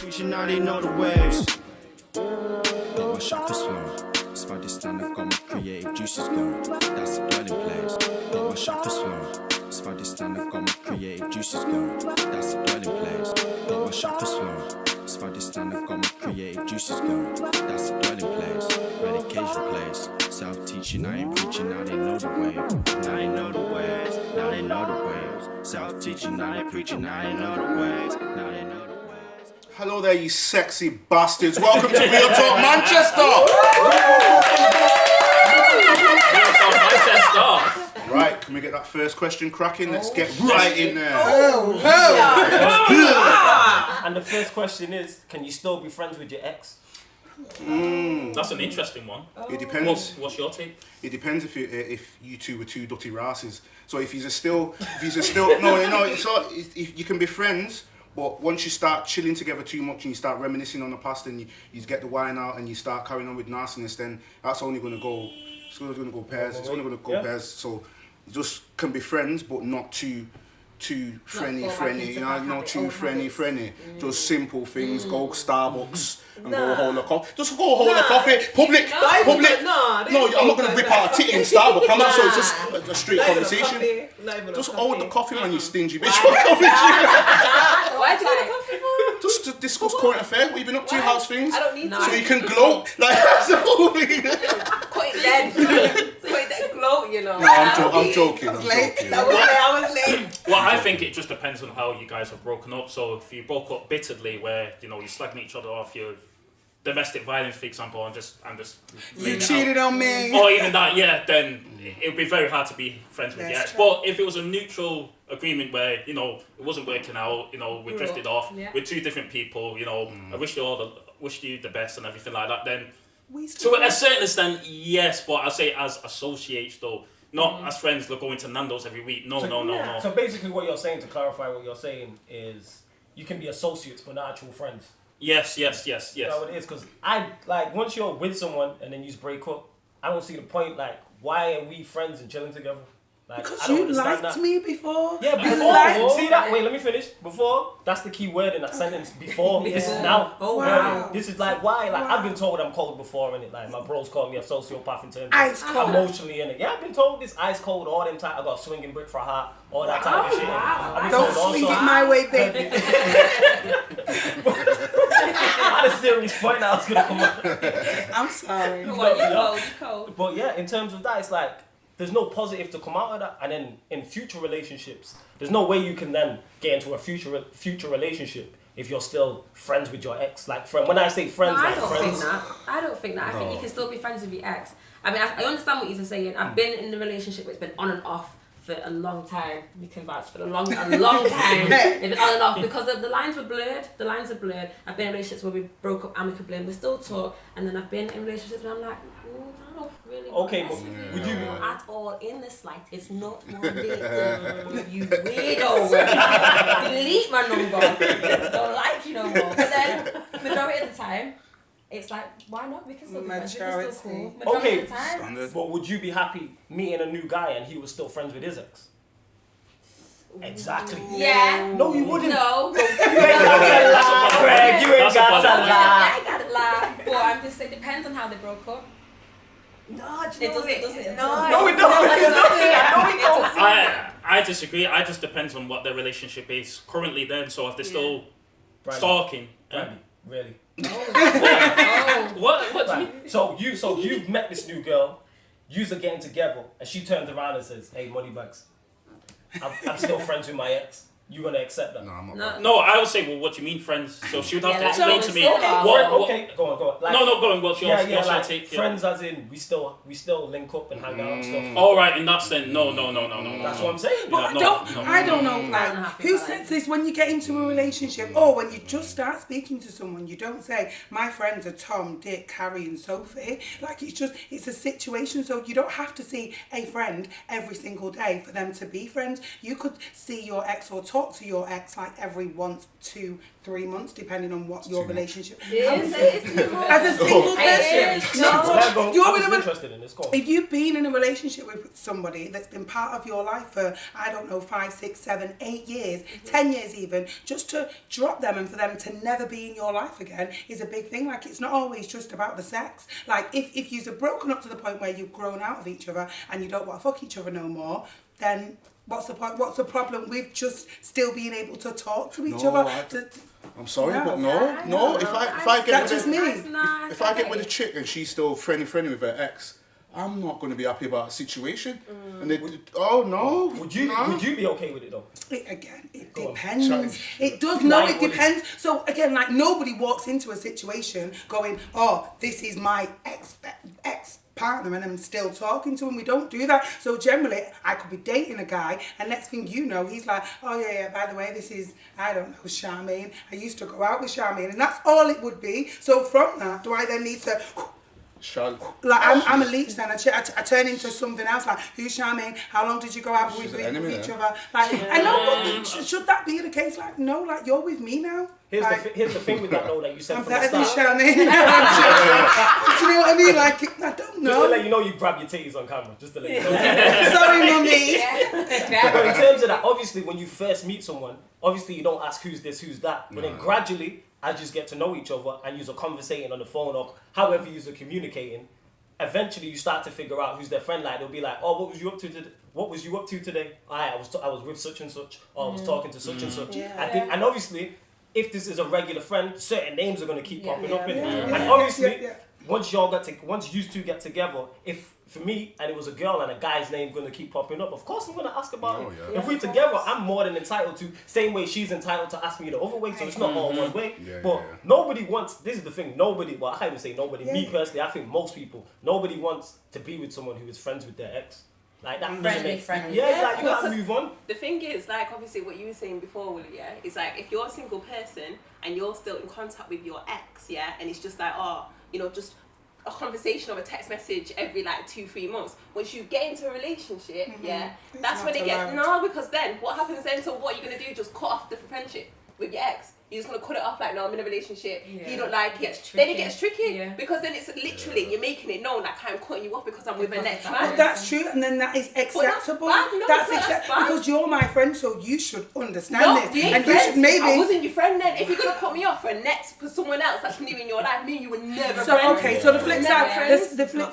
You know they know the waves. Got my chakras flowing. Spider standard, got my creative juices going. That's the dwelling place. Got my chakras flowing. Spider standard, got my creative juices going. That's the dwelling place. Got my chakras flowing. Spider standard, got my creative juices going. That's the dwelling place. Medication place. Self-teaching, I ain't preaching. Now they know the way. Now they know the ways. Now they know the ways. Self-teaching, now they preaching. Now they know the ways. Now they know the ways. Hello there, you sexy bastards. Welcome to Real Talk Manchester. Right, can we get that first question cracking? Let's get right in there. And the first question is, can you still be friends with your ex? That's an interesting one. It depends. What's your take? It depends if you two were two dirty rasses. So if he's still, no. So if you can be friends. But once you start chilling together too much and you start reminiscing on the past and you get the wine out and you start carrying on with nastiness, then that's only going to go, it's only going to go pairs. It's only going to go pairs. So you just can be friends, but not too friendly, you know, not too friendly. Just simple things. Go Starbucks and go hold a coffee. Just go hold a coffee. Public. No, I'm not gonna rip out a titty in Starbucks. I'm not. So it's just a straight conversation. Just hold the coffee, man, you stingy bitch. Why do you want a coffee for? Just to discuss current affairs. What you been up to? House things. I don't need to. So you can gloat. Like that's all. Quite dead. Quite that gloat, you know. No, I'm joking. I was late. Well, I think it just depends on how you guys have broken up. So if you broke up bitterly, where you're slagging each other off, you're domestic violence, for example, I'm just you cheated on me, or even that, yeah, then it would be very hard to be friends with your ex. But if it was a neutral agreement where it wasn't working out, we drifted off, we're two different people, I wish you the best and everything like that, then to a certain extent, yes, but I say as associates though, not as friends that go into Nando's every week. No. So basically what you're saying, to clarify what you're saying, is you can be associates but not actual friends. Yes. You know what it is, because once you're with someone and then you just break up, I don't see the point, why are we friends and chilling together? Because you liked me before. Yeah, before. See that? Wait, let me finish. Before, that's the key word in that sentence. Before. This is now. Oh, wow. This is why. I've been told I'm cold before, and my bros call me a sociopath in terms ice of cold. Emotionally in it. Yeah, I've been told this ice cold all them time. I got a swinging brick for a heart, all that type of shit. I've been Don't told swing also, it my way, baby. I had a serious point that I was going to come up. I'm sorry. You cold. But yeah, in terms of that, it's there's no positive to come out of that. And then in future relationships, there's no way you can then get into a future relationship if you're still friends with your ex. When I say friends, I don't think that. I think you can still be friends with your ex. I mean, I understand what you're saying. I've been in a relationship where it's been on and off for a long time. You can vouch for a long time. It's been on and off because the lines were blurred. I've been in relationships where we broke up amicably and we still talk. And then I've been in relationships where I'm like, I don't really would you at all in the slightest, not one bit. You weirdo. Delete my number. Don't like you no more. But then majority of the time, it's why not? We can still be friends. We can still cool. Majority of the time. But would you be happy meeting a new guy and he was still friends with his ex? Exactly. Yeah. No, you wouldn't. No. You ain't got to lie, Greg. You ain't got to lie. I gotta lie. But I'm just saying, it depends on how they broke up. No, it doesn't. No, it don't. I disagree. I just depends on what their relationship is currently then. So if they're still stalking. Really? What do you mean? So you've met this new girl, yous are getting together, and she turns around and says, "Hey, moneybags, I'm still friends with my ex. You gonna accept that?" No, I'm not. No, I would say, well, what do you mean friends? So she would have to explain to me. Okay, go on. Go on. What's your take? Friends as in we still link up and hang out and stuff. All right, in that sense, no. That's what I'm saying. But I don't know. Who says this when you get into a relationship or when you just start speaking to someone? You don't say, "My friends are Tom, Dick, Harry, and Sophie." It's a situation. So you don't have to see a friend every single day for them to be friends. You could see your ex or talk talk to your ex like every 1 to 3 months, depending on what your relationship. It's too much. As a single person, interested in this. Go on. if you've been in a relationship with somebody that's been part of your life for, I don't know, 5, 6, 7, 8 years, 10 years even, just to drop them and for them to never be in your life again is a big thing. Like, it's not always just about the sex. Like, if you've broken up to the point where you've grown out of each other and you don't want to fuck each other no more, then what's the point? What's the problem with just still being able to talk to each other? I'm sorry, but no. If I get if I get with a chick and she's still friendly with her ex, I'm not going to be happy about the situation. And they, oh no. Would you be okay with it though? It depends. It does. No, it depends. So again, like, nobody walks into a situation going, "Oh, this is my ex partner and I'm still talking to him." We don't do that. So generally, I could be dating a guy and next thing you know, he's like, "Oh yeah, by the way, this is, I don't know, Charmaine. I used to go out with Charmaine," and that's all it would be. So from that, do I then need to... Like, I'm a leech then. I turn into something else. Like, who's Charmaine? How long did you go out with each other? Like, I know, but should that be the case? Like, no, like, you're with me now. Here's the thing with that though that you said I'm from the better than start. Charmaine. Do you know what I mean? Like, I don't know. Just to let you know, you grab your titties on camera. Just to let you know. Sorry, mummy. But in terms of that, obviously, when you first meet someone, obviously you don't ask who's this, who's that. But then gradually, as you just get to know each other and you're conversating on the phone or however you're communicating, eventually you start to figure out who's their friend. Like, they'll be like, "Oh, what was you up to today? What was you up to today? I was with such and such, or I was talking to such and such." And obviously, if this is a regular friend, certain names are going to keep popping up in it. And obviously, once you two get together, if for me and it was a girl and a guy's name going to keep popping up, of course I'm going to ask about it. If we're together, I'm more than entitled to, same way she's entitled to ask me the other way, so it's not all one way. But nobody wants, this is the thing, I can't even say nobody, me personally, I think most people, nobody wants to be with someone who is friends with their ex. Like, that friendly. Yeah, like, you gotta move on. The thing is, like, obviously what you were saying before, Willie, is like, if you're a single person and you're still in contact with your ex, and it's just like, just a conversation or a text message every like 2-3 months. Once you get into a relationship, that's when it gets because then what happens then? So what are you gonna do? Just cut off the friendship with your ex? You're just gonna cut it off like, no, I'm in a relationship. You don't like it. Then it gets tricky because then it's literally you're making it known like I'm cutting you off because I'm with a next man. But that's true, and then that is acceptable. That's acceptable because you're my friend, so you should understand this. And you should maybe. I wasn't your friend then. If you're gonna cut me off for someone else that's new in your life, me and you were never friends. Okay, so the flip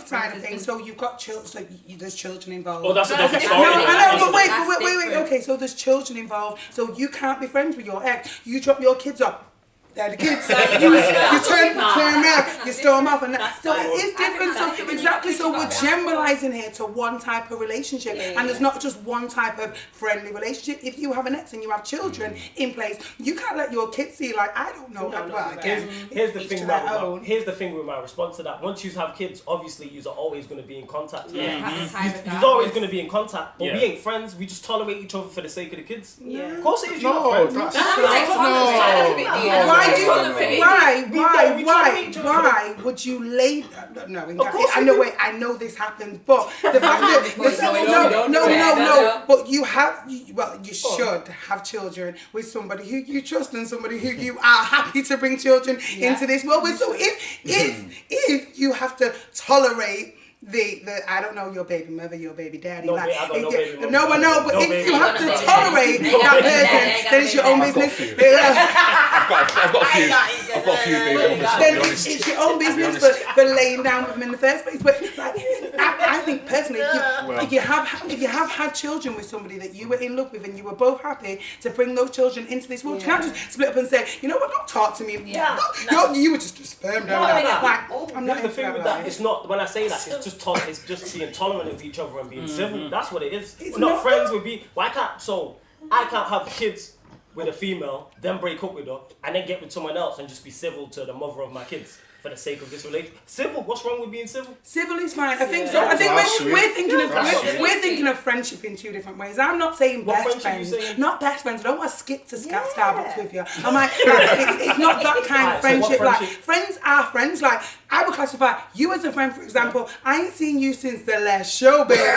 side of things. So you've got children. So there's children involved. Oh, that's a different story. No, I know, but wait. Okay, so there's children involved. So you can't be friends with your ex. You drop your kids off. They're the kids. You turn around, you storm off, and that. So it is different. So exactly. So we're generalizing here to one type of relationship, and there's not just one type of friendly relationship. If you have an ex and you have children in place, you can't let your kids see like, I don't know. Here's the thing with my response to that. Once you have kids, obviously you're always going to be in contact. You're always going to be in contact, but we ain't friends. We just tolerate each other for the sake of the kids. Of course it is. You're not friends. Why would you lay? I know this happens, but the fact that no. But you should have children with somebody who you trust and somebody who you are happy to bring children into this world with. So if you have to tolerate the I don't know, your baby mother, your baby daddy. But if you have to tolerate that person, then it's your own business. I've got a few baby mothers. Then it's your own business for laying down with them in the first place. But like, I think personally, if you have had children with somebody that you were in love with and you were both happy to bring those children into this world, you can't just split up and say, you know what, don't talk to me. You were just a sperm donor. I'm not the thing with that. It's not, when I say that, it's just being tolerant of each other and being civil. That's what it is. We're not friends with me. I can't have kids with a female, then break up with her, and then get with someone else and just be civil to the mother of my kids. for the sake of this relationship. Civil, what's wrong with being civil? Civil is fine. I think so. I think we're thinking of friendship in two different ways. I'm not saying best friends, not best friends. I don't want to skip to Starbucks with you. I'm like, it's not that kind of friendship. Like friends are friends. Like I would classify you as a friend, for example. I ain't seen you since the last show, baby. You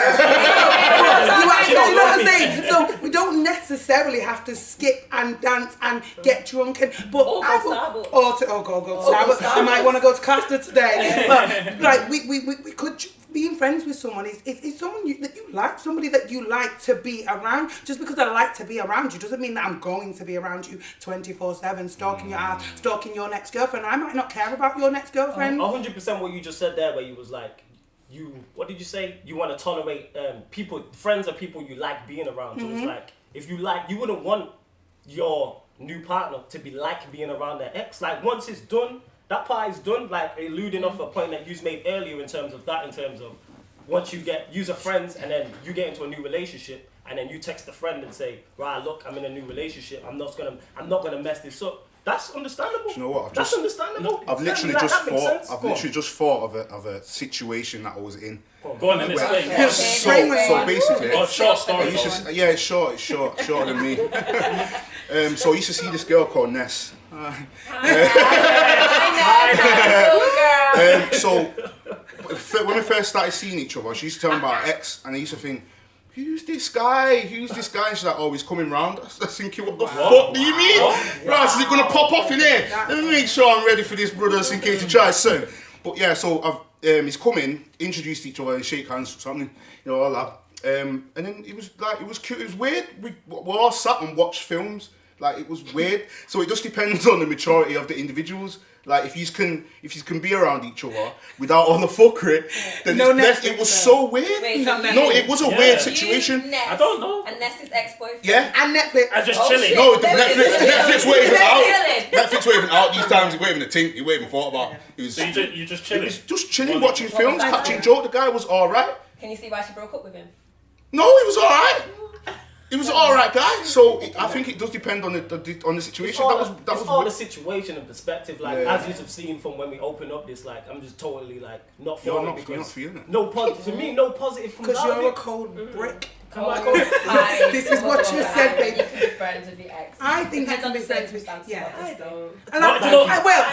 know what I'm saying? So we don't necessarily have to skip and dance and get drunk and go to Starbucks. I might want to go to Costa today. But like we could. Being friends with someone is someone that you like, somebody that you like to be around. Just because I like to be around you doesn't mean that I'm going to be around you 24/7, stalking your ass, stalking your next girlfriend. I might not care about your next girlfriend. 100% what you just said there, where you was like, what did you say? You want to tolerate people, friends are people you like being around. So it's like, if you wouldn't want your new partner to be like being around their ex. Like once it's done, that part is done, like alluding off a point that you made earlier in terms of once you use a friends and then you get into a new relationship and then you text a friend and say, right, look, I'm in a new relationship, I'm not gonna mess this up. That's understandable. Do you know what? Understandable. I've literally just thought of a situation that I was in. Go on and explain. So basically, short story. It's shorter than me. So I used to see this girl called Ness. So when we first started seeing each other, she used to tell me about her ex, and I used to think, who's this guy? And she's like, oh, he's coming round. I was thinking, what the fuck do you mean? Right, is he gonna pop off in here? Let me make sure I'm ready for this, brothers, in case he tries soon. But yeah, so he's coming, introduced each other and shake hands or something, you know, all that. And then it was cute, it was weird. We all sat and watched films. Like it was weird. So it just depends on the maturity of the individuals. Like if you can be around each other without all the fuckery, then it was so weird. Wait, it was a weird situation. Ness, I don't know. And Ness's ex-boyfriend. Yeah, and Netflix. I'm just chilling. No, Netflix waving out. Netflix waving out. These times he waving a thing. He waving thought about. So you just chilling. It was just chilling, watching films, catching joke. The guy was all right. Can you see why she broke up with him? No, he was all right. He was an alright guy, so I think it does depend on the situation. That was all the situation and perspective. Like as you have seen from when we open up this, like I'm just totally like not feeling it because you're not feeling it. No positive to me. No positive comes out of it. Because you're a cold brick. This is what you said, baby. You can be friends with your ex. I think you can be friends with. Yeah. I don't.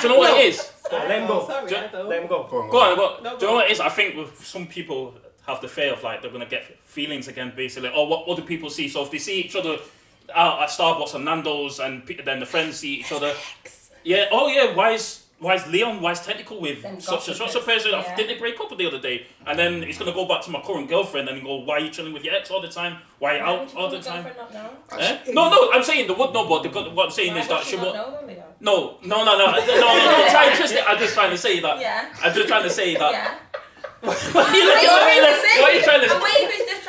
Do you know what it is? Let him go. Let him go. Go on. Do you know what it is? I think with some people have the fear of like they're gonna get feelings again, basically. Or what do people see? So if they see each other out at Starbucks and Nando's, and then the friends see each other, yeah. Oh yeah, why is Leon? Why is Tentacle with such a person? Yeah. Did they break up the other day? And then it's gonna go back to my current girlfriend and go, why are you chilling with your ex all the time? Why are you out all the time? No, I'm saying they would know, but what I'm saying is that she would. No. I'm just trying to say that. Yeah. I'm just trying to say that. Yeah. What are you trying to say?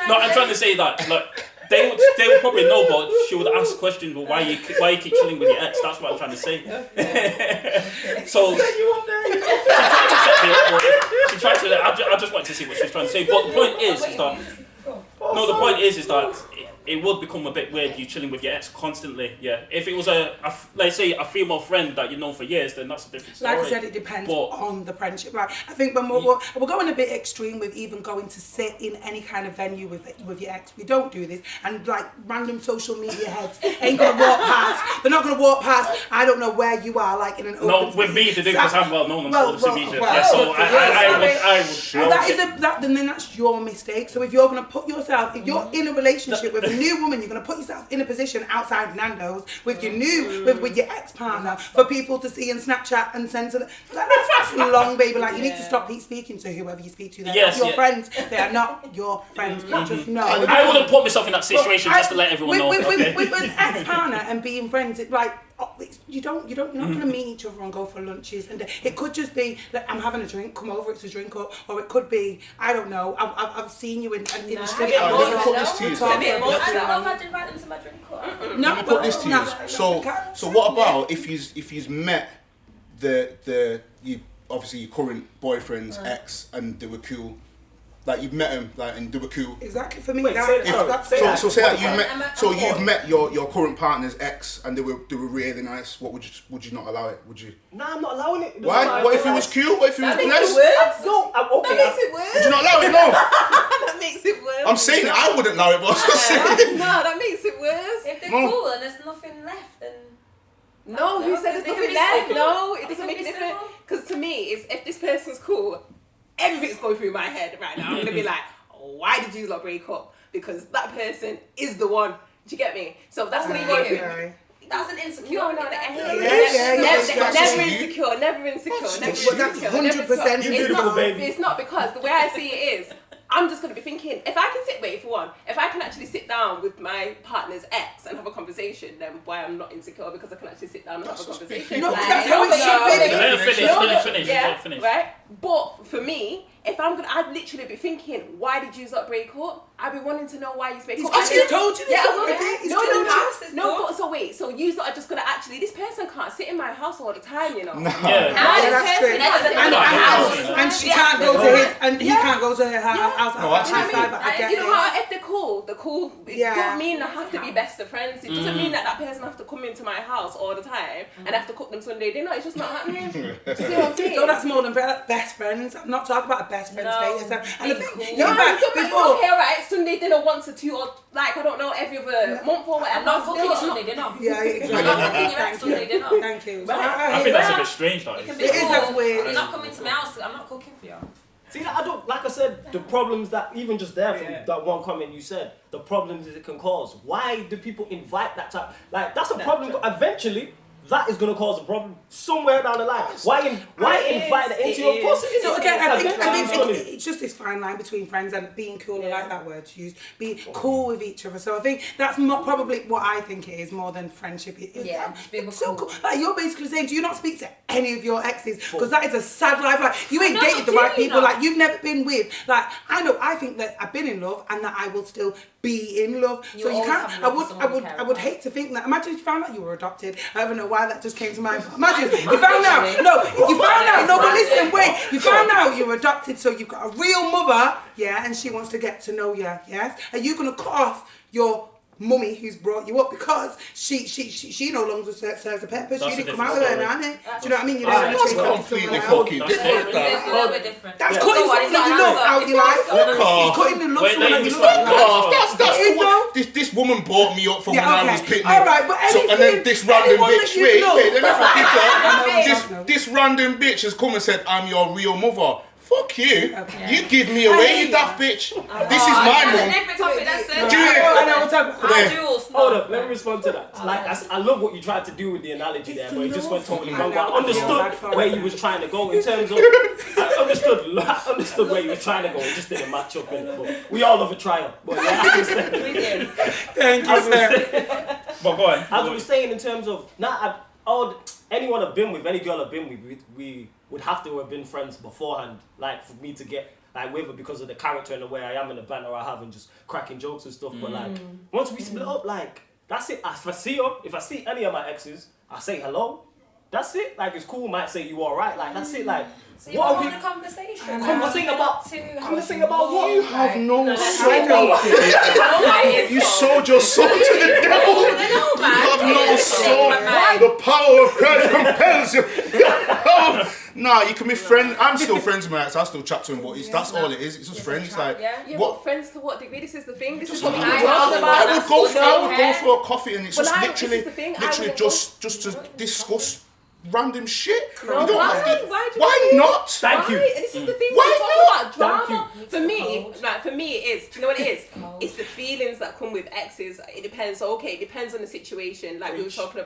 No, I'm trying to say that. Look, they would probably know, but she would ask questions. Well, why you keep chilling with your ex? That's what I'm trying to say. So she tried to. I just wanted to see what she's trying to say. But the point is that. No, the point is that it would become a bit weird you chilling with your ex constantly. Yeah, if it was let's say a female friend that you've known for years, then that's a different story. Like I said, it depends on the friendship. Like I think when we're going a bit extreme with even going to sit in any kind of venue with your ex. We don't do this, and like random social media heads ain't gonna walk past. They're not gonna walk past. I don't know where you are, like in an open. No, with me to do because I'm well known on social media. So I would. Then that's your mistake. So if you're gonna put yourself, if you're in a relationship with a new woman, you're gonna put yourself in a position outside Nando's with your with your ex-partner for people to see and Snapchat and send to them. Like, that's long, baby. Like you need to stop speaking to whoever you speak to. They're not your friends. They are not your friends. Just know. I wouldn't put myself in that situation just to let everyone know. With an ex-partner and being friends, it's like you're not gonna meet each other and go for lunches, and it could just be that I'm having a drink, come over, it's a drink, or it could be, I don't know, I've seen you in the street. I don't know if I'd invite them to my drink club. Let me put this to you. So what about if you've met obviously your current boyfriend's ex and they were cool? like you've met him, like, and they were cool. Exactly for me. Wait, say that. So say that you've met your current partner's ex and they were really nice. What would you not allow it? Would you? Nah, I'm not allowing it. Why? What if it was cute? What if it was nice? No, I'm okay. That makes it worse. Would you not allow it? No. That makes it worse. I'm saying it. I wouldn't allow it, but I'm just saying. No, that makes it worse. If they're cool and there's nothing left, then. No, who said there's They can nothing be left? civil. No, it They doesn't can make a be difference. civil. Because to me, if this person's cool, everything's going through my head right now. I'm gonna be like, why did you lot break up? Because that person is the one. Do you get me? So that's gonna go through. That's an insecure. No, Never insecure, never insecure. That's 100% baby. It's not because the way I see it is, I'm just going to be thinking, if I can if I can actually sit down with my partner's ex and have a conversation, then why I'm not insecure, because I can actually sit down and have a conversation. No, that's how it should be. Finish. Right? But for me, if I'd literally be thinking, why did you not break up? I'd be wanting to know why you break up. He's told you this already. So wait, so you lot are just gonna actually, this person can't sit in my house all the time, you know? No. That's true. And she can't go to his, and he can't go to her house. You know how, if they're cool, it doesn't mean they have to be best of friends. It doesn't mean that person have to come into my house all the time and have to cook them Sunday dinner. It's just not happening. Do you see what I'm saying? So that's more than best friends. I'm not talking about a best friend status. And the thing, okay, alright, Sunday dinner once or two, or like, I don't know, every other month or whatever. I'm not cooking Sunday dinner. Yeah, exactly. I'm not cooking your ex Sunday dinner. Thank you. I think that's a bit strange, though. It can be It is cool. that weird. You're not coming to my house. I'm not cooking for you. See, I don't, like I said, the problems that, even just there from that one comment you said, the problems it can cause. Why do people invite that type? Like, that's a problem. Eventually, that is going to cause a problem somewhere down the line. Why invite it into your pussy? So again, I think it's just this fine line between friends and being cool. I like that word used. Be cool with each other. So I think that's not probably what I think it is more than friendship. It's so cool. Like, you're basically saying, do you not speak to any of your exes? Because that is a sad life. Like, you ain't dated the right people. Like, you've never been with. Like, I think that I've been in love and that I will still be in love. So you can't. I would hate to think that. Imagine if you found out you were adopted. I don't know why that just came to mind. Imagine you found out. No, you found out. No, but listen, wait. You found out you're adopted, so you've got a real mother, and she wants to get to know you. Yes, are you gonna cut off your mummy who's brought you up because she no longer serves a purpose? You didn't come out with her, innit? Do you know what I mean? That's completely fucking different. It's a little bit different. That's cutting something that you love out your life. It's cutting the love someone that you love. This woman brought me up from when I was pitting. Alright, but and then this random bitch, this random bitch has come and said, I'm your real mother. Fuck you. Okay. You give me away, you daft bitch. This is my mum. Hold up, let me respond to that. Like, I love what you tried to do with the analogy there, but it just went totally wrong. But I understood where you was trying to go in terms of, I understood where you were trying to go. It just didn't match up. But we all love a trial. But yeah, I understand. Thank you, sir. But go on. As I was saying, in terms of, anyone I've been with, any girl I've been with, we would have to have been friends beforehand, like for me to get like with her because of the character and the way I am and the banter I have and just cracking jokes and stuff. But like once we split up, like that's it. If I see any of my exes, I say hello. That's it. Like it's cool. Might say you alright. Like that's it. Like so you want a conversation? Conversing about what? You have no soul. You sold your soul to the devil. You have no soul. The power of Christ compels you. Nah, you can be friends. I'm still friends with my ex. I still chat to him, but that's all it is. It's just friends. Like, what friends to what degree? This is the thing. This is what I would go for a coffee, and it's just literally just to discuss random shit. No, you don't have to. Why not? Thank you. This is the thing. Why not? Drama. For me, it is. Do you know what it is? It's the feelings that come with exes. It depends. Okay, it depends on the situation. Like we were talking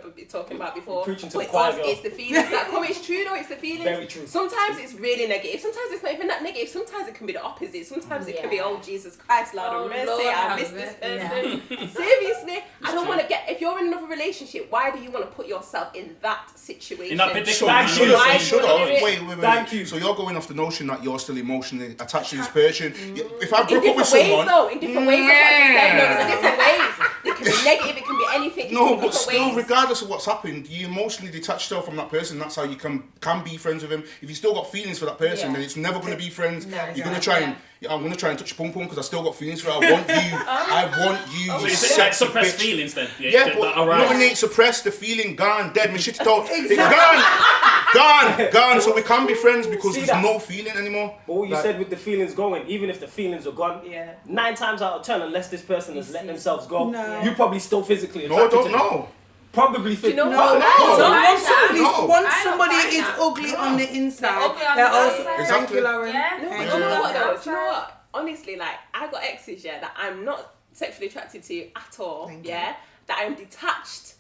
about before. It's the feelings that come. It's true though. It's the feelings. Very true. Sometimes it's really negative. Sometimes it's not even that negative. Sometimes it can be the opposite. Sometimes it can be, oh Jesus Christ, Lord of mercy, I miss this person. Seriously, I don't want to get. If you're in another relationship, why do you want to put yourself in that situation? In that particular Wait. Thank you. So you're going off the notion that you're still emotionally attached to this person. If I broke up with someone, in different ways, that's what I'm saying. No, there's different ways. can be negative, it can be anything. It No, can be but different still, ways. regardless of what's happened, you emotionally detach yourself from that person. That's how you can be friends with him. If you still got feelings for that person, Yeah. then it's never going to be friends. No, You're gonna exactly. try and I'm gonna try and touch your pum pum because I still got feelings for it. I want you. I want you. So you you say sick like suppressed bitch. feelings then? Yeah, that but arise. nothing ain't suppressed. The feeling gone, dead. My shit it out. It's gone. So we can't be friends because See there's that? no feeling anymore. But what you Like- said with the feelings going, even if the feelings are gone, 9 times out of 10, unless this person has let themselves go, No. you probably still physically No, I attracted don't to them. know. Probably Do you know No, what? No. once I don't somebody find is that. ugly on the inside, ugly on they're the also outside. thank Exactly. you, Lauren. Yeah. No, but Thank you know you. what though? Do you know Outside. what? Honestly, like I got exes, that I'm not sexually attracted to at all. Thank you. That I'm detached.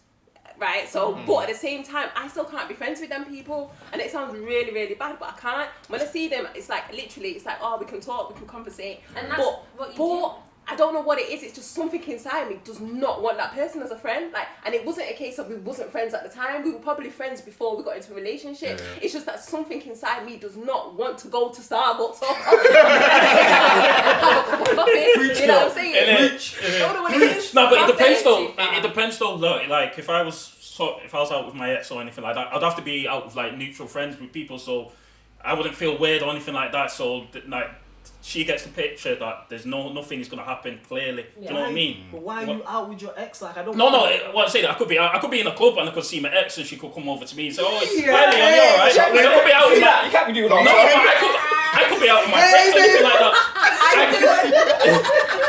Right, so but at the same time, I still can't be friends with them people, and it sounds really, really bad, but I can't. When I see them, it's like literally, it's like, oh, we can talk, we can conversate, And that's what you do. I don't know what it is. It's just something inside me does not want that person as a friend. Like, and it wasn't a case of we wasn't friends at the time. We were probably friends before we got into a relationship. Yeah. It's just that something inside me does not want to go to Starbucks or have a cup of coffee. You know what I'm saying? I don't know what it is. No, but it depends though. Too far. It depends though. Like if I was out with my ex or anything like that, I'd have to be out with like neutral friends with people, so I wouldn't feel weird or anything like that. So like she gets the picture that there's nothing is gonna happen clearly. Do you know what I mean? But why are you out with your ex? Like, I don't No, know. what I say that I could be in a club and I could see my ex and she could come over to me and say, "Oh, it's Yeah. Riley, are you alright?" I could be out with You can't be doing No, that. I could be out with my friends or anything like that.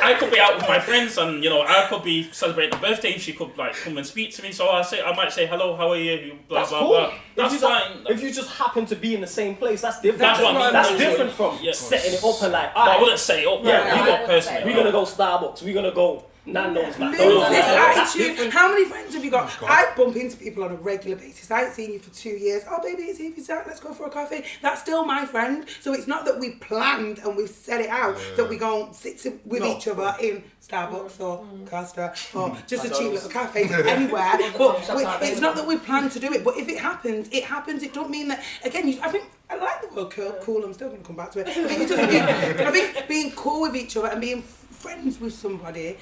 I could be out with my friends and I could be celebrating a birthday and she could like come and speak to me. So I might say hello, how are you? Blah That's blah cool. blah. That's if you fine. If you just happen to be in the same place, that's different. That's what I mean. That's different from Yeah. setting it up and like, But I alright, wouldn't say it up. Yeah, Yeah, you I got would personally. say we're gonna go Starbucks, we're gonna go Nando's, Lose McDonald's. this That's attitude. different. How many friends have you got? God. I bump into people on a regular basis. I ain't seen you for 2 years. Oh, baby, it's Evie's out. Let's go for a coffee. That's still my friend. So it's not that we planned and we've set it out that we go and sit with each other in Starbucks or Costa or just a cheap little cafe anywhere. But it's not that we plan to do it. But if it happens, it happens. It don't mean that, again, I think I like the word cool. I'm still going to come back to it. I think, it doesn't mean, I think being cool with each other and being friends with somebody.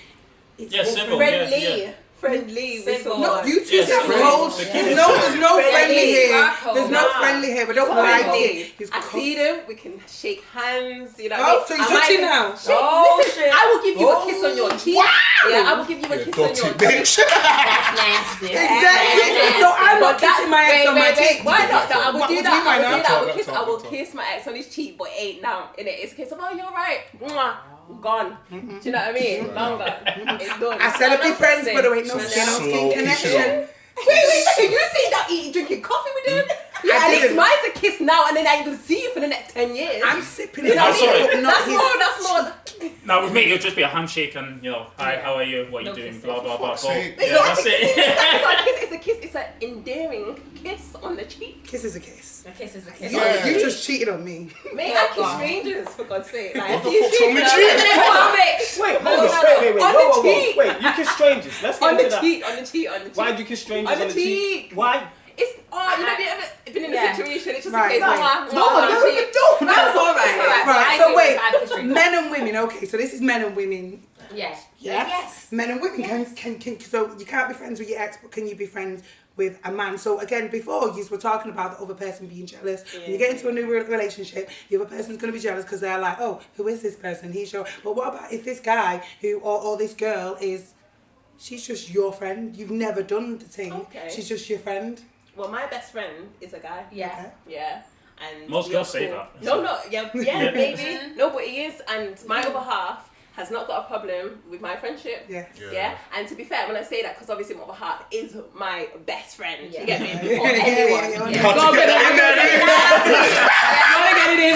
Yeah, civil. Friendly. Yeah. Friendly with Civil. someone. No, you two Yes, sound friendly. cold. Friendly. There's no friendly here. Friendly. There's no friendly here. We don't like it. He's I cold. see them, we can shake hands, you know Oh, what so I you're mean? touching now? Oh, Listen, shit. I will give you a kiss on your cheek. Wow. Yeah, I will give you a kiss on Dirty your cheek. bitch. That's nasty. Exactly. So I'm not kissing my ex on my cheek. Why not? No, I will What do would that. you I will mind do that. I will now? kiss. Talk, I will talk. kiss my ex on his cheek, but it ain't now. In it, it's a case of you're right. Mwah. Gone. Do you know what I mean? Long gone. It's done. I said I'd be friends, but there ain't no Slow skin on skin kiss connection. Wait, you see that eating, drinking coffee with them? Yeah, I and it's didn't. mine to kiss now, and then I ain't gonna see you for the next 10 years. I'm sipping You it. know what I mean? sorry. Not his. That's more. Now with me, it'll just be a handshake and hi, how are you? What are you No doing? kissing. Blah blah blah. Fuck's Go. sake. Yeah, that's it. It's a kiss. It's an endearing kiss on the cheek. Kiss is a kiss. A kiss is a kiss. Yeah. You just cheated on me. Mate, I kiss strangers for God's sake. Like, What the see fuck's wrong with strangers, you? I'm like, bitch. Wait, No, hold no, on. no. Wait, On whoa, the cheek. Wait, you kiss strangers. Let's get On into the that. cheek, on the cheek, on the cheek. Why do you kiss strangers On the cheek. Why? It's you know, have you ever been in a Yeah. situation? It's just Right, a case right. of No, That's all right. Right, I so agree wait, with that, kiss men and women, okay, so this is men and women. Yes. Yes. Men and women can so you can't be friends with your ex, but can you be friends with a man? So again, before you were talking about the other person being jealous. When you get into a new relationship, the other person's going to be jealous because they're like, oh, who is this person? He's your. But what about if this guy or this girl is, she's just your friend? You've never done the thing. Okay. She's just your friend. Well, my best friend is a guy. Yeah. Yeah. And Most we are girls say cool. that. No, yeah, Yeah. baby. No, but he is, and my other half has not got a problem with my friendship. Yeah. Yeah. And to be fair, when I say that, because obviously my other half is my best friend. Yeah. You get me? Yeah. Before Yeah, anyone. yeah. Gotta get it in there.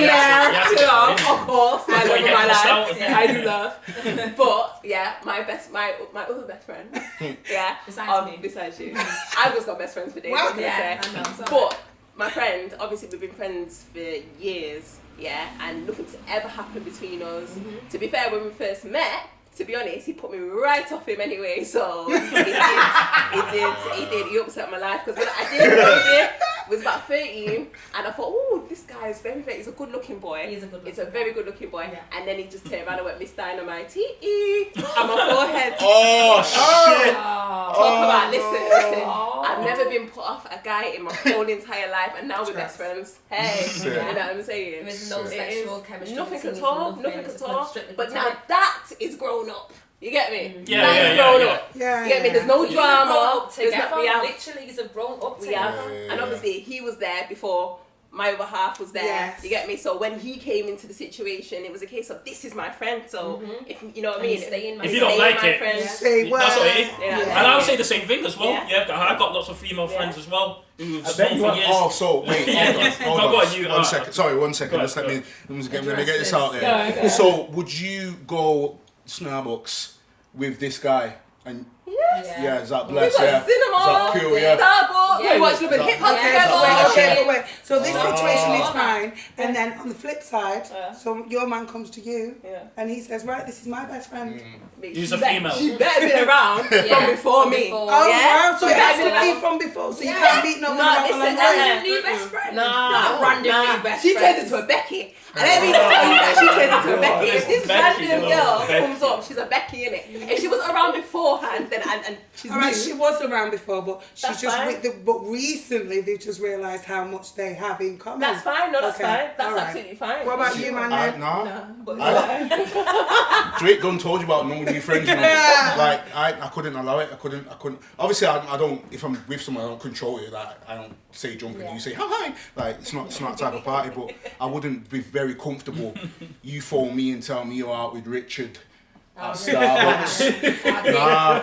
Yeah, You know, of course, I Before love you get my cussed life. out. I do love. But yeah, my other best friend. Yeah. Besides me. Besides you. I've just got best friends for days. Well, what can I yeah, say? I know. But my friend, obviously we've been friends for years, yeah, and nothing's ever happened between us. Mm-hmm. To be fair, when we first met, to be honest, he put me right off him anyway, so he did, he upset my life, because I did, was about 13, and I thought, oh, this guy is very, he's a good looking boy. He's a good looking He's a very good looking boy. Yeah. And then he just turned around and went, Miss Dynamite, on my forehead. Oh, shit. Talk about, listen. I've never been put off a guy in my whole entire life, and now we're best friends. Hey, you know what I'm saying? There's no sexual chemistry. Nothing at all. But now that is grown up. You get me? Yeah. You get me? There's no drama. Together. Literally, he's grown up together. And obviously, he was there before my other half was there. Yes. You get me? So when he came into the situation, it was a case of, this is my friend. So if you know what I mean, if you don't like it, friend, say what? that's what it is. Yeah. And I'll say the same thing as well. Yeah. I got lots of female friends as well who've I bet known you for are. years. Oh, so wait, hold on. Go on, you. One second. Sorry, 1 second. Go Just on, let me get this out there. Go. So, would you go Starbucks with this guy? And yeah, is that blessed? We Yeah. got cinema, Is that cool? Yeah. Starbucks, Yeah, we watched a bit of hip hop together. Okay. So this situation is fine, and then on the flip side, so your man comes to you, and he says, right, this is my best friend. He's a female. She better been around from before me. Oh wow, so it has to be been from before, so you can't beat no one No, up listen, along the way. New best friend. Nah, Random nah. new best She friend. turns into a Becky. And let me tell you that she turns into a Becky. If this Becky, random you know, girl Becky. comes up, she's a Becky, innit? If she was around beforehand, then and she's All right, new. she was around before, but she's That's just fine. but recently they've just realised how much they have in common. That's fine. No, that's Okay, fine. That's all right. absolutely fine. What about you, man? Drake done told you about no new friends. You know? Like I couldn't allow it. I couldn't. Obviously, I don't. If I'm with someone, I don't control it. Like I don't say jump and you say hi. Like it's not that type of party. But I wouldn't be very comfortable. You phone me and tell me you're out with Richard at Starbucks. Nah.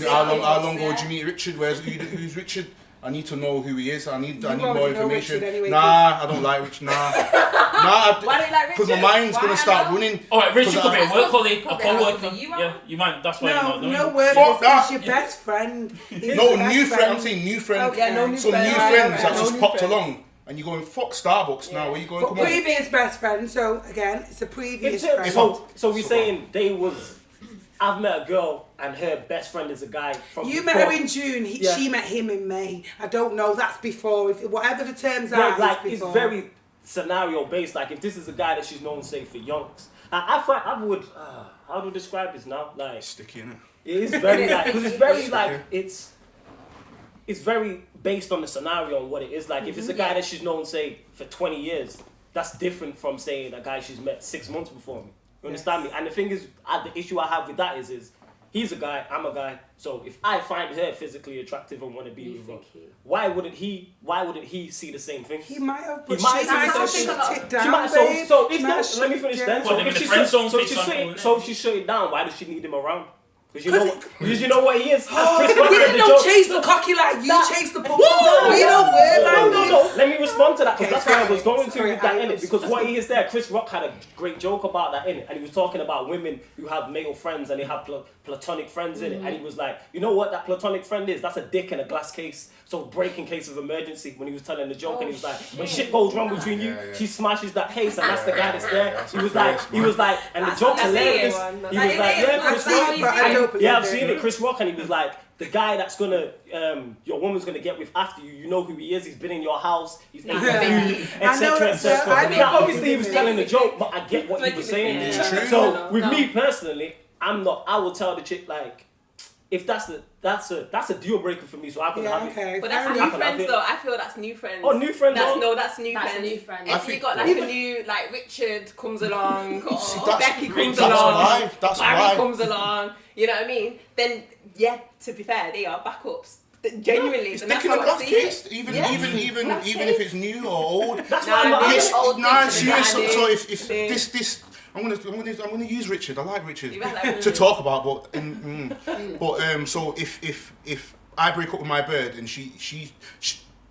How long ago did you meet Richard? Who's Richard? I need to know who he is. I need already more know information. Richard anyway, Nah, I don't like Richard. Nah. Why don't you like Because my Richard? mind's gonna start running. All right, Richard 'Cause could be a I- work colleague, a Probably co-worker. over you, Yeah, you might. That's why you're not doing No it. word. Fuck that. It's your best friend. He's No, your best new friend. I'm saying new friend. Okay. Yeah, no new Some friend. new Right, friends right, that no just new popped friends. along. And you're going, fuck Starbucks now. Where you going? But Come on. previous best friend, so again, it's a previous In friend. terms, so we're saying they was. I've met a girl and her best friend is a guy from. You before. met her in June. Yeah. She met him in May. I don't know. That's before. If whatever the terms are, Yeah, like it's before. very scenario based. Like if this is a guy that she's known, say for yonks, I would. How do I describe this now? Like Sticky, innit? it is very like because it's very like it's very based on the scenario and what it is. Like if it's a guy that she's known, say for 20 years, that's different from saying a guy she's met 6 months before me. You understand me? And the thing is, the issue I have with that is he's a guy, I'm a guy. So if I find her physically attractive and want to be with her, why wouldn't he see the same thing? He might have, but He might she have might seen have the shut it down, She might, babe. so if Might not, have let me shut finish it then. down. Well, if the friend zone's So big if she's example, shutting, innit? so if she's shutting down, why does she need him around? Because you know what he is. As Chris Rock We said in the don't joke. chase the cocky like you chase the pump. Whoa! We don't wear like No. Let me respond to that because Okay, that's where I sorry. was going to Sorry, with that I in it. was- Because what he is there, Chris Rock had a great joke about that in it, and he was talking about women who have male friends and they have platonic friends in it, and he was like, you know what that platonic friend is? That's a dick in a glass case. So break in case of emergency. When he was telling the joke, and he was like, when shit goes wrong between you, she smashes that case, and that's the guy that's there. He was like, and the joke's hilarious. He was like, yeah, I've Chris seen Rock. it, but I don't believe Yeah, I've it. seen it. Chris Rock, and he was like, the guy that's gonna, your woman's gonna get with after you, you know who he is. He's been in your house. He's ate your food, I know etc., that, sir. I etc. think Now, obviously, he was it's telling a joke, but I get what he was saying. It's true. So with me personally, I'm not. I will tell the chick like, if that's a deal breaker for me. So I can have it. okay. But that's fair new enough. friends though. I feel that's new friends. Oh, new friends. That's oh. that's new That's friends. new friends. If I you think- got like a new like Richard comes along or See, that's- Becky comes that's along, why- that's Barry why. comes along, you know what I mean? Then yeah, to be fair, they are backups. Genuinely, It's and that's thick in how the I glass see it. case. Even Glass if case. it's new or old. That's Nah, why I'm not. nah, It's, old nah, things, serious. So nah, if nah. this, I'm gonna use Richard. I like Richard You like to talk about, but so if I break up with my bird and she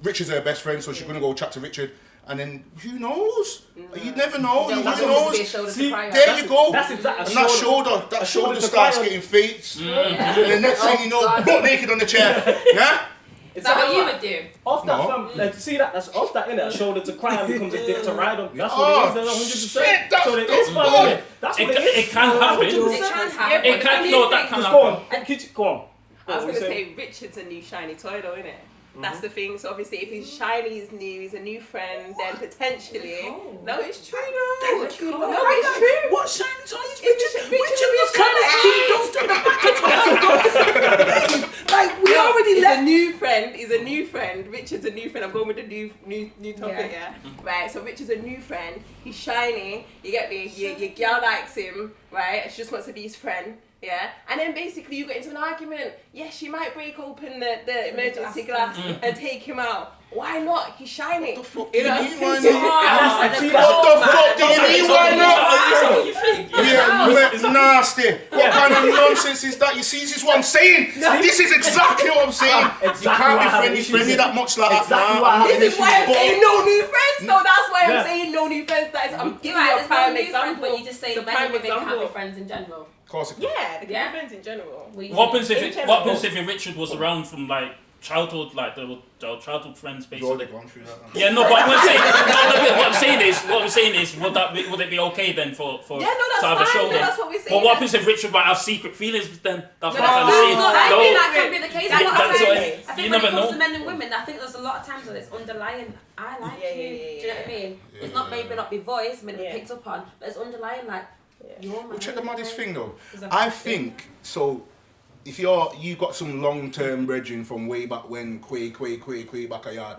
Richard's her best friend, so she's gonna go chat to Richard, and then who knows? You never know. Yeah, You that's never supposed to be a knows. shoulder to See, cry on. There you go. That's exactly. And that shoulder shoulder to starts cry on. getting fates. And the next thing you know, butt naked on the chair. Yeah. Is that what you would do? Off that, No. fam, like, see that's off that innit. A shoulder to cry and becomes a dick to ride on. That's Oh, what it is. 100%. shit, that's so it is fun, good. innit? That's what it is. It can happen. It can happen. It can. No, that can Just go happen. on. Go on. I was What gonna you saying? say Richard's a new shiny toy though, innit? That's the thing. So obviously, if he's shiny, he's new, he's a new friend, then potentially. No, it's true. No, it's true. What shiny toys? Richard was collecting dust on the back of toys. Like we already left. He's a new friend. Richard's a new friend. I'm going with the new topic, yeah. Right. So Richard's a new friend. He's shiny. You get me? Your girl likes him, right? She just wants to be his friend. Yeah, and then basically you get into an argument. Yes, she might break open the emergency glass and take him out. Why not? He's shiny. What the fuck do you mean? What the fuck do you mean? Why not? What you think? Yeah, nasty. What kind of nonsense is that? You see, this is what I'm saying. This is exactly what I'm saying. You can't be friendly that much like that. This is why I'm saying no new friends. No, that's why I'm saying no new friends. I'm giving you a prime example. But you just say men and women can't be friends in general. Of course it can. Yeah, friends in general. What happens if Richard was around from like childhood, like they were childhood friends basically? Yeah, no, but what I'm saying is, would it be okay then for to have a show then? That's what we're saying. But what happens if Richard might have secret feelings then? That's what I'm saying. I think that can be the case. I think when it comes to men and women, I think there's a lot of times when it's underlying. I like you. Do you know what I mean? It's not maybe not be voice, maybe picked up on, but it's underlying like. Well, check the maddest thing though. I think so. If you got some long-term brethren from way back when, way back a yard,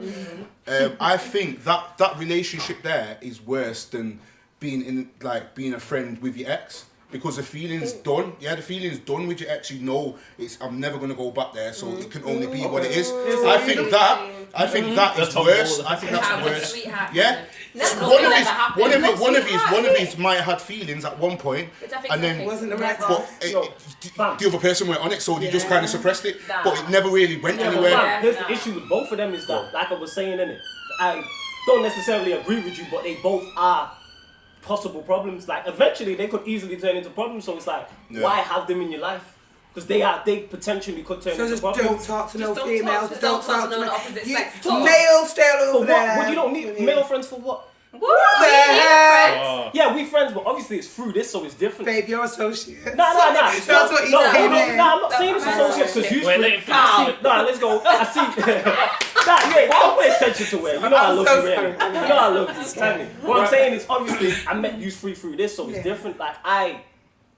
I think that relationship there is worse than being a friend with your ex. Because the feeling's done. Yeah, the feeling's done with your ex. You know, I'm never gonna go back there. So it can only be what it is. I think that is worse. I think that's worse. Yeah. One of his might have had feelings at one point, and then wasn't the right the other person went on it, so they just kind of suppressed it. But it never really went anywhere. Here's the issue with both of them is that, like I was saying in it, I don't necessarily agree with you, but they both are possible problems. Like eventually they could easily turn into problems, so it's like why have them in your life? Because they potentially could turn into problems. Don't talk to no females, don't talk to no opposite sex. Male still over there. What you don't need male friends for what? What the hell? Yeah, we friends, but obviously it's through this, so it's different. Babe, you're associates. Nah. That's what he's saying. No, I'm not saying it's associates because usually. Let's go. I see. Don't pay attention to it. You know I love you, really. You know I love you. Tell me. What I'm saying is obviously I met you through this, so it's different. Like I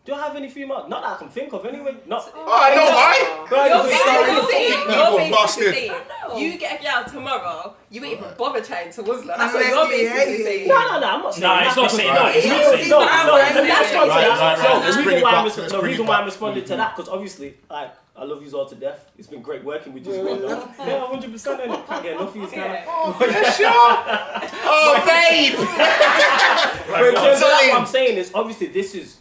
don't have any female, not that I can think of anyway. Not. Oh, I know why. You're basically saying, you get a girl tomorrow, you ain't even bother trying to Muslim. That's what you're basically saying. No, I'm not saying that. It's not saying that. That's the reason why I'm responding to that, because obviously, like, I love you all to death. It's been great working with you. Yeah, 100%. And can't get enough of you, kind of. Oh, babe. But in terms of that, what I'm saying is, obviously, this is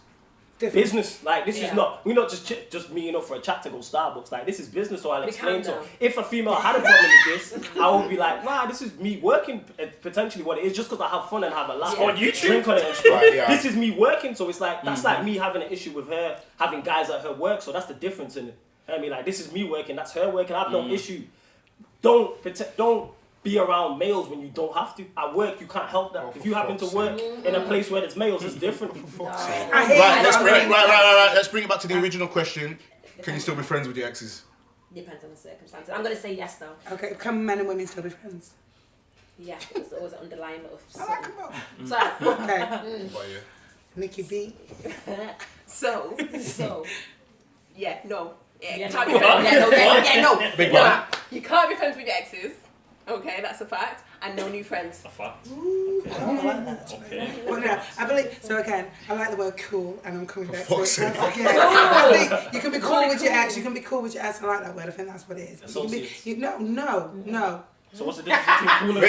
business. Like this is not, we're not just meeting up for a chat to go Starbucks. Like this is business, so I'll explain to her. If a female had a problem with this, I would be like, nah, this is me working potentially what it is, just because I have fun and have a laugh on YouTube, drink on it and stuff. This is me working, so it's like that's like me having an issue with her having guys at her work, so that's the difference in it. I mean, like this is me working, that's her working. I have no issue. Don't be around males when you don't have to. At work, you can't help that. If you happen to work in a place where there's males, it's different. Let's bring it back to the original question. Can you still be friends with your exes? Depends on the circumstances. I'm going to say yes, though. Okay, can men and women still be friends? Yeah, it's always an underlying of. I like them both. So, okay. Nikki B. So. Yeah, no. Yeah, can't be friends. No. Big one. You can't be friends with your exes. Okay, that's a fact. And no new friends. A fact. Ooh, I don't like that. Okay. Well, no, I believe, so again, I like the word cool, and I'm coming back to it. Fuck's sake. I think you can be cool with your ex, you can be cool with your ex, I like that word, I think that's what it is. Associates. No. So what's the difference between cool and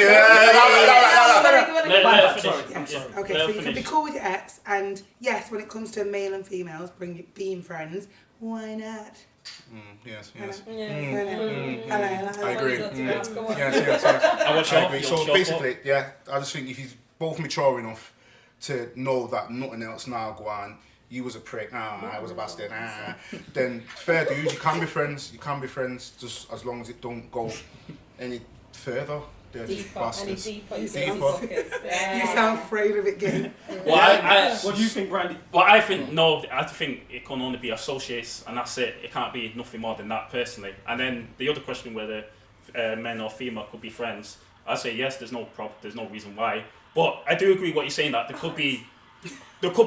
Okay, so you can be cool with your ex, and yes, when it comes to male and females being friends, why not? Yes. I agree. Yes. I agree. So basically, I just think if he's both mature enough to know that nothing else now go on, you was a prick, I was a bastard, then fair dues, you can be friends, just as long as it don't go any further. Deeper. You sound afraid of it getting. What do you think, Randy? Well, I think it can only be associates, and that's it. It can't be nothing more than that, personally. And then the other question where the men or female could be friends, I say yes. There's no reason why. But I do agree what you're saying, that there could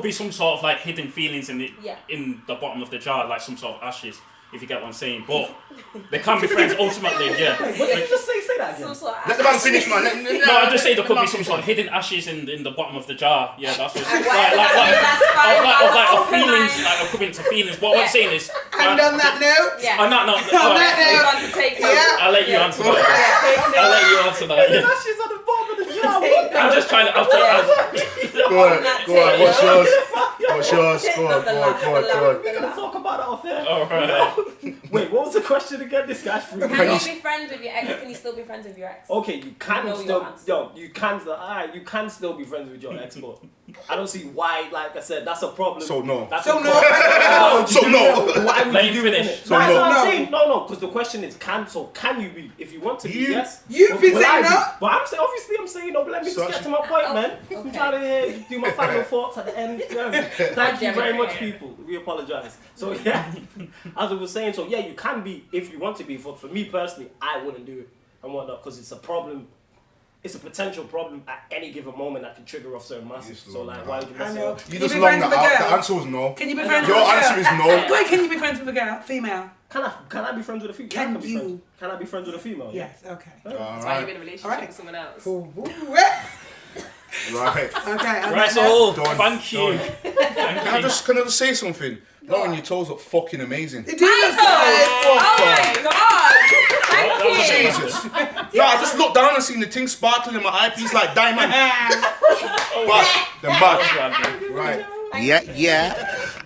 be some sort of like hidden feelings in the bottom of the jar, like some sort of ashes. If you get what I'm saying, but they can be friends ultimately, yeah. What did you just say that again? Let the man finish, man. No, I'm just saying there could be some sort of hidden ashes in the bottom of the jar. Yeah, that's what. Like feelings, like equivalent to feelings. What I'm saying is. And on that note, On that note, I'll let you answer that. I'll let you answer that. Hidden ashes at the bottom of the jar. I'm just trying to. Go on. What's yours? Go on. We're gonna talk about that off air. Alright. Wait, what was the question again? This guy's free. Can you be friends with your ex? Can you still be friends with your ex? Okay, you can know still, your answer. you can still be friends with your ex, but I don't see why. Like I said, that's a problem. So no. That's So a no. problem. So no. Why would Let you you do it? finish. innit? So That's no. what I'm No. saying. No, because the question is, can you be? If you want to be, yes. You've been Will I saying no. But I'm saying, obviously, I'm saying no. But let me just get to my point, man. I'm trying to do my final thoughts at the end. Thank you very much, people. We apologize. So yeah, as I was saying, so yeah, you can be if you want to be. But for me personally, I wouldn't do it and whatnot because it's a problem. It's a potential problem at any given moment that can trigger off certain masses. So like, why would you mess it up? You Can just you be long friends that with a out. girl? The answer was no. Can you be friends Your with a girl? answer is no. Wait, can you be friends with a girl? Female? Can I be friends with a female? Can be you? friends. Can I be friends with a female? Yes, okay. That's why you're in a relationship with someone else. Right. Okay, Right, so Done. thank you. Can I just say something? That on your toes look fucking amazing. It does. Oh my god! Thank you. Jesus. No, I just looked down and seen the thing sparkling in my eyepiece like diamond. But the mad. Right. Yeah.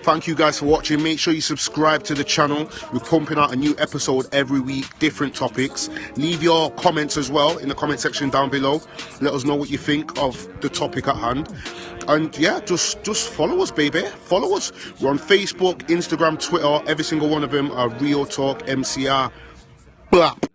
Thank you guys for watching. Make sure you subscribe to the channel. We're pumping out a new episode every week, different topics. Leave your comments as well in the comment section down below. Let us know what you think of the topic at hand. And yeah, just follow us, baby. Follow us. We're on Facebook, Instagram, Twitter. Every single one of them are Real Talk MCR. Blap.